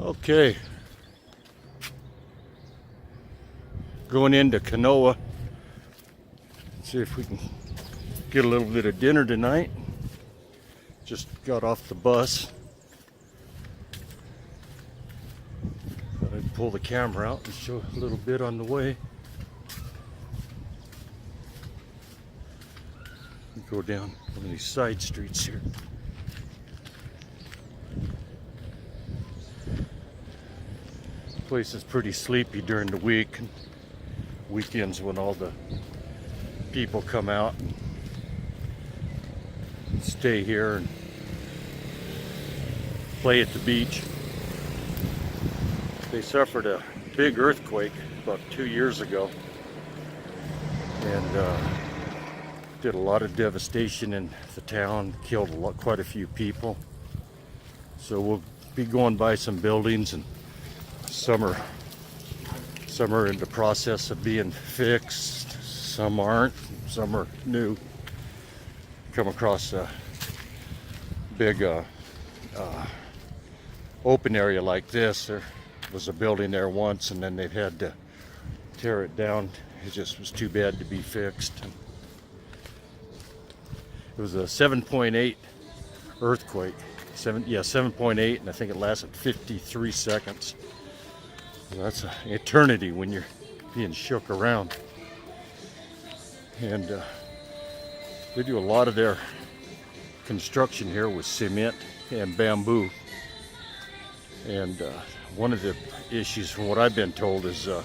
Okay, going into Canoa. See if we can get a little bit of dinner tonight. Just got off the bus. Thought I'd pull the camera out and show a little bit on the way. Go down one of these side streets here. The place is pretty sleepy during the week and weekends when all the people come out and stay here and play at the beach. They suffered a big earthquake about 2 years ago and did a lot of devastation in the town, killed quite a few people. So we'll be going by some buildings, and some are in the process of being fixed, some aren't, some are new. Come across a big open area like this. There was a building there once, and then they've had to tear it down. It just was too bad to be fixed. It was a 7.8 earthquake. 7.8, and I think it lasted 53 seconds. So that's an eternity when you're being shook around. And they do a lot of their construction here with cement and bamboo. And one of the issues, from what I've been told, is the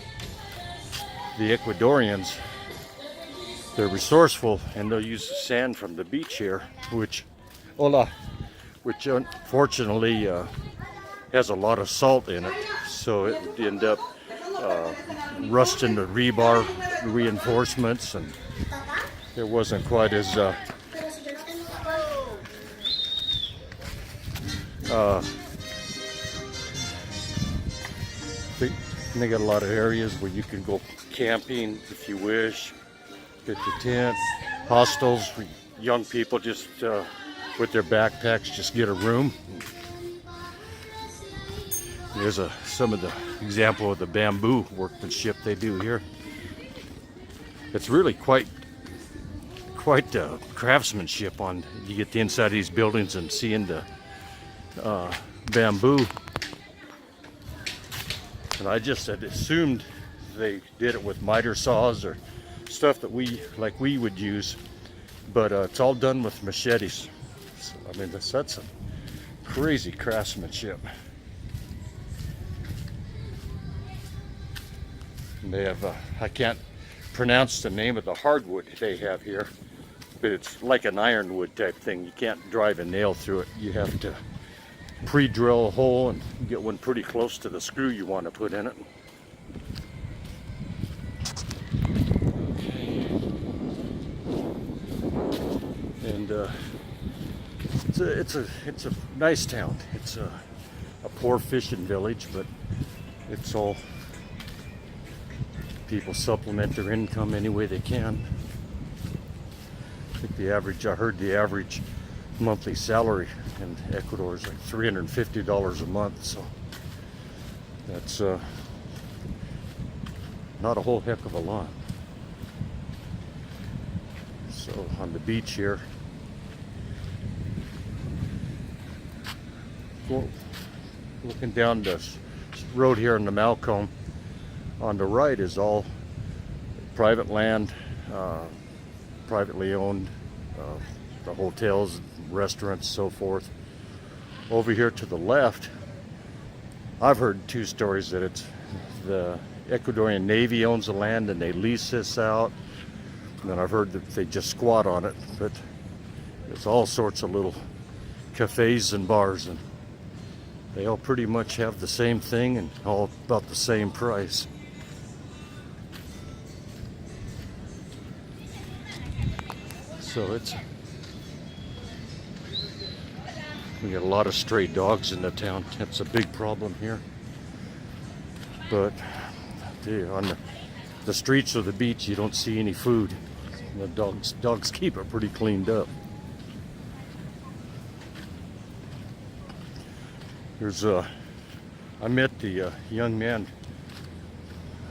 Ecuadorians, they're resourceful and they'll use the sand from the beach here, which unfortunately has a lot of salt in it, so it would end up rusting the rebar reinforcements, and it wasn't quite as they got a lot of areas where you can go camping if you wish. Get your tent, hostels for young people just with their backpacks, just get a room. There's some of the example of the bamboo workmanship they do here. It's really quite craftsmanship on. You get the inside of these buildings and seeing the bamboo. And I just had assumed they did it with miter saws or stuff that we would use, but it's all done with machetes. So, I mean, that's some crazy craftsmanship. And they have I can't pronounce the name of the hardwood they have here, but it's like an ironwood type thing. You can't drive a nail through it. You have to pre-drill a hole and get one pretty close to the screw you want to put in it. And it's a nice town. It's a poor fishing village, but it's all people supplement their income any way they can. I think I heard the average monthly salary in Ecuador is like $350 a month, so that's not a whole heck of a lot. So on the beach here, looking down this road here in the Malcolm, on the right is all private land, privately owned, the hotels, restaurants, so forth. Over here to the left, I've heard two stories that it's the Ecuadorian Navy owns the land and they lease this out. And then I've heard that they just squat on it, but there's all sorts of little cafes and bars, and they all pretty much have the same thing and all about the same price. So we got a lot of stray dogs in the town. That's a big problem here. But on the streets of the beach, you don't see any food. The dogs keep it pretty cleaned up. There's I met the young man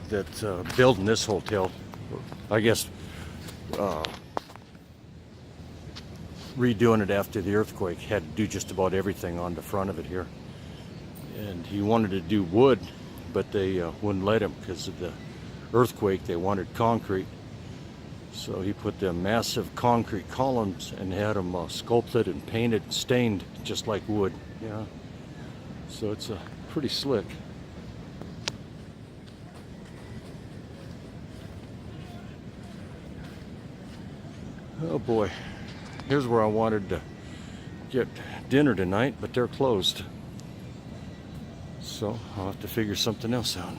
that's building this hotel. I guess redoing it after the earthquake. Had to do just about everything on the front of it here. And he wanted to do wood, but they wouldn't let him because of the earthquake. They wanted concrete. So he put them massive concrete columns and had them sculpted and painted and stained just like wood. Yeah. So it's pretty slick. Oh boy. Here's where I wanted to get dinner tonight, but they're closed. So I'll have to figure something else out.